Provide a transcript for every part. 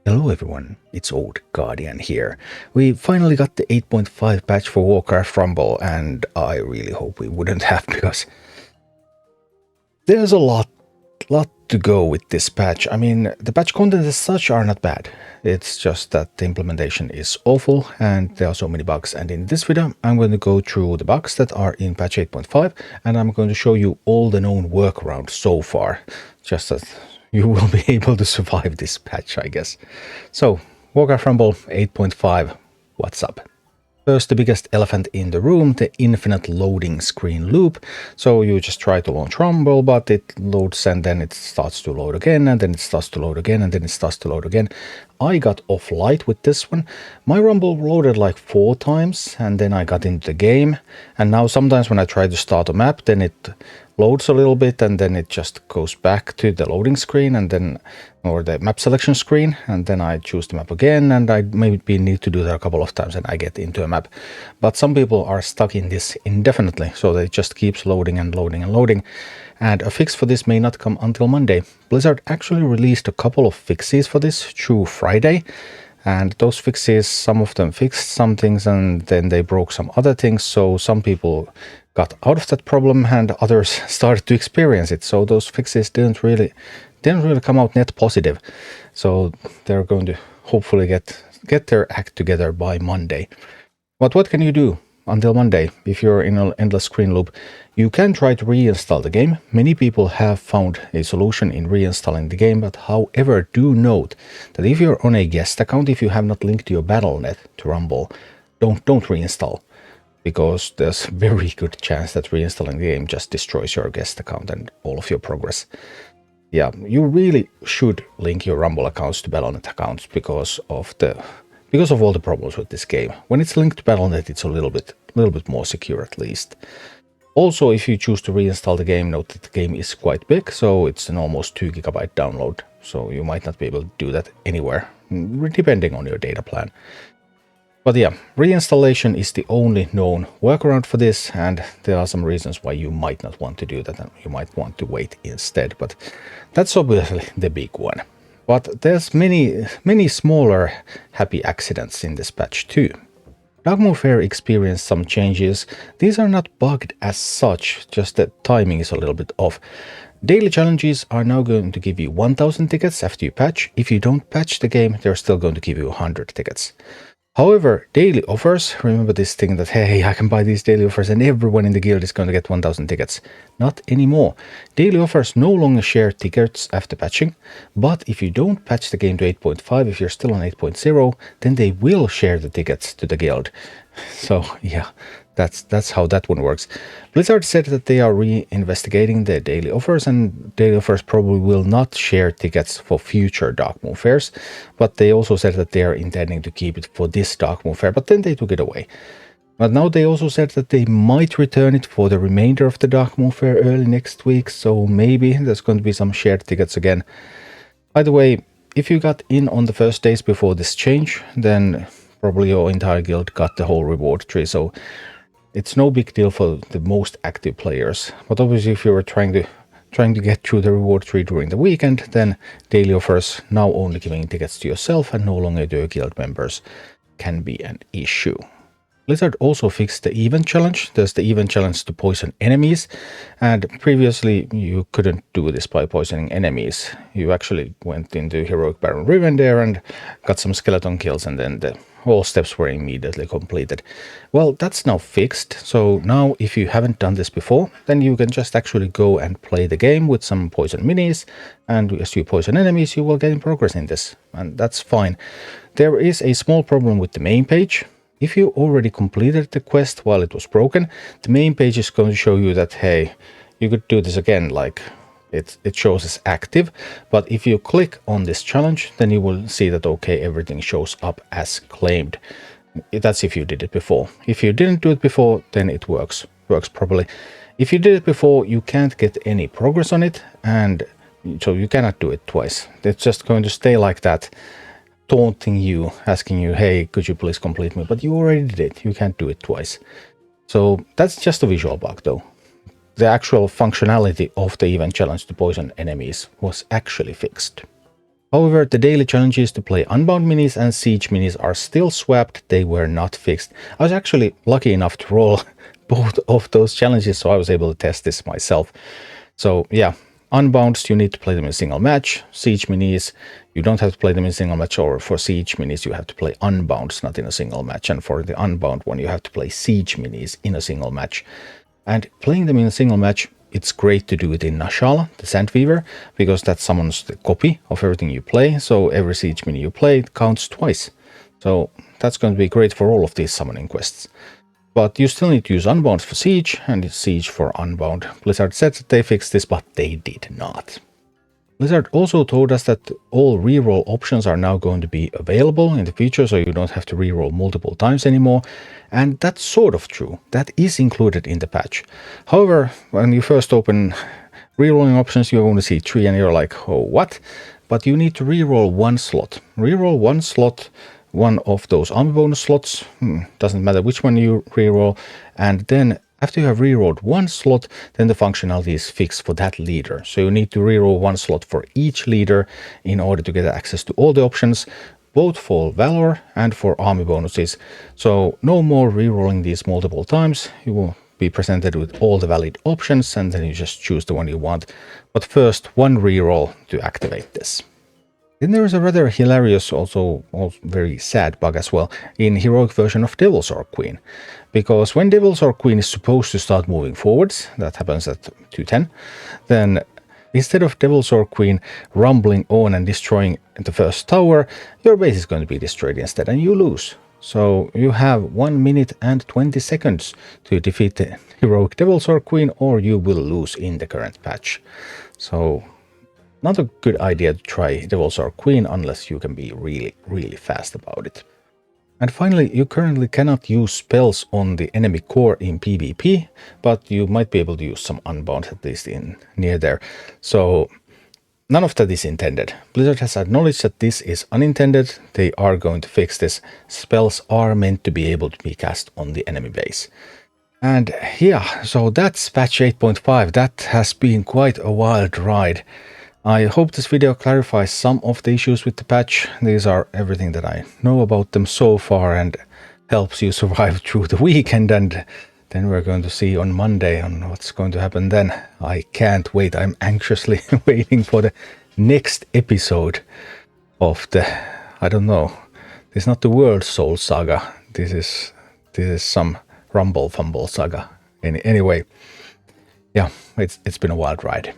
Hello everyone, it's Old Guardian here. We finally got the 8.5 patch for Warcraft Rumble, and I really hope we wouldn't have, because there's a lot to go with this patch. I mean, the patch content as such are not bad. It's just that the implementation is awful and there are so many bugs. And in this video, I'm going to go through the bugs that are in patch 8.5, and I'm going to show you all the known workarounds so far, just that you will be able to survive this patch, I guess. So, Warcraft Rumble 8.5, what's up? First, the biggest elephant in the room, the infinite loading screen loop. So you just try to launch Rumble, but it loads and then it starts to load again, and then it starts to load again, and then it starts to load again. I got off light with this one. My Rumble loaded like 4 times, and then I got into the game. And now sometimes when I try to start a map, then it loads a little bit, and then it just goes back to the loading screen, and then or the map selection screen, and then I choose the map again, and I maybe need to do that a couple of times and I get into a map. But some people are stuck in this indefinitely, so they just keeps loading and loading and loading. And a fix for this may not come until Monday. Blizzard actually released a couple of fixes for this through Friday, and those fixes, some of them fixed some things and then they broke some other things, so some people got out of that problem and others started to experience it. So those fixes didn't really come out net positive. So they're going to hopefully get their act together by Monday. But what can you do until Monday if you're in an endless screen loop? You can try to reinstall the game. Many people have found a solution in reinstalling the game, but however, do note that if you're on a guest account, if you have not linked your BattleNet to Rumble, don't reinstall, because there's a very good chance that reinstalling the game just destroys your guest account and all of your progress. Yeah, you really should link your Rumble accounts to BattleNet accounts because of all the problems with this game. When it's linked to BattleNet, it's a little bit more secure at least. Also, if you choose to reinstall the game, note that the game is quite big, so it's an almost 2 GB download, so you might not be able to do that anywhere, depending on your data plan. But yeah, reinstallation is the only known workaround for this, and there are some reasons why you might not want to do that and you might want to wait instead, but that's obviously the big one. But there's many smaller happy accidents in this patch too. Darkmoon Faire experienced some changes. These are not bugged as such, just the timing is a little bit off. Daily challenges are now going to give you 1000 tickets after you patch. If you don't patch the game, they're still going to give you 100 tickets. However, daily offers, remember this thing that, hey, I can buy these daily offers and everyone in the guild is going to get 1000 tickets. Not anymore. Daily offers no longer share tickets after patching, but if you don't patch the game to 8.5, if you're still on 8.0, then they will share the tickets to the guild. So yeah, that's how that one works. Blizzard said that they are reinvestigating the daily offers, and daily offers probably will not share tickets for future Darkmoon Fairs, but they also said that they are intending to keep it for this Darkmoon Fair, but then they took it away. But now they also said that they might return it for the remainder of the Darkmoon Fair early next week, so maybe there's going to be some shared tickets again. By the way, if you got in on the first days before this change, then probably your entire guild got the whole reward tree, so it's no big deal for the most active players. But obviously if you were trying to get through the reward tree during the weekend, then daily offers now only giving tickets to yourself and no longer to your guild members can be an issue. Blizzard also fixed the event challenge. There's the event challenge to poison enemies, and previously you couldn't do this by poisoning enemies. You actually went into Heroic Baron Riven there and got some skeleton kills, and then all steps were immediately completed. Well, that's now fixed, so now if you haven't done this before, then you can just actually go and play the game with some poison minis, and as you poison enemies, you will gain progress in this, and that's fine. There is a small problem with the main page. If you already completed the quest while it was broken, the main page is going to show you that, hey, you could do this again, like it shows as active. But if you click on this challenge, then you will see that, okay, everything shows up as claimed. That's if you did it before. If you didn't do it before, then it works properly. If you did it before, you can't get any progress on it, and so you cannot do it twice. It's just going to stay like that, taunting you, asking you, hey, could you please complete me? But you already did it. You can't do it twice. So that's just a visual bug though. The actual functionality of the event challenge to poison enemies was actually fixed. However, the daily challenges to play Unbound minis and Siege minis are still swapped. They were not fixed. I was actually lucky enough to roll both of those challenges, so I was able to test this myself. So yeah, Unbounds, you need to play them in a single match. Siege minis, you don't have to play them in a single match, or for Siege minis, you have to play Unbounds, not in a single match. And for the Unbound one, you have to play Siege minis in a single match. And playing them in a single match, it's great to do it in Nashala, the Sandweaver, because that summons the copy of everything you play. So every Siege mini you play counts twice. So that's going to be great for all of these summoning quests. But you still need to use Unbound for Siege and Siege for Unbound. Blizzard said that they fixed this, but they did not. Blizzard also told us that all reroll options are now going to be available in the future, so you don't have to reroll multiple times anymore. And that's sort of true. That is included in the patch. However, when you first open rerolling options, you only see 3 and you're like, oh, what? But you need to reroll one slot. Reroll one slot, one of those army bonus slots, doesn't matter which one you reroll, and then after you have rerolled one slot, then the functionality is fixed for that leader. So you need to reroll one slot for each leader in order to get access to all the options, both for valor and for army bonuses. So no more rerolling these multiple times. You will be presented with all the valid options, and then you just choose the one you want. But first, one reroll to activate this. Then there is a rather hilarious, also very sad bug as well, in heroic version of Devilsaur Queen. Because when Devilsaur Queen is supposed to start moving forwards, that happens at 210, then instead of Devilsaur Queen rumbling on and destroying the first tower, your base is going to be destroyed instead and you lose. So you have 1 minute and 20 seconds to defeat the heroic Devilsaur Queen, or you will lose in the current patch. So not a good idea to try Devilsaur Queen unless you can be really fast about it. And finally, you currently cannot use spells on the enemy core in PvP, but you might be able to use some Unbound at least in near there. So none of that is intended. Blizzard has acknowledged that this is unintended. They are going to fix this. Spells are meant to be able to be cast on the enemy base. And yeah, so that's patch 8.5. That has been quite a wild ride. I hope this video clarifies some of the issues with the patch. These are everything that I know about them so far and helps you survive through the weekend. And then we're going to see on Monday on what's going to happen then. I can't wait. I'm anxiously waiting for the next episode of the, I don't know, this is not the World Soul Saga. This is some Rumble Fumble Saga. Anyway, yeah, it's been a wild ride.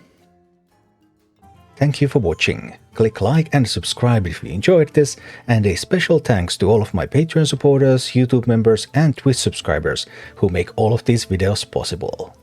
Thank you for watching. Click like and subscribe if you enjoyed this, and a special thanks to all of my Patreon supporters, YouTube members and Twitch subscribers who make all of these videos possible.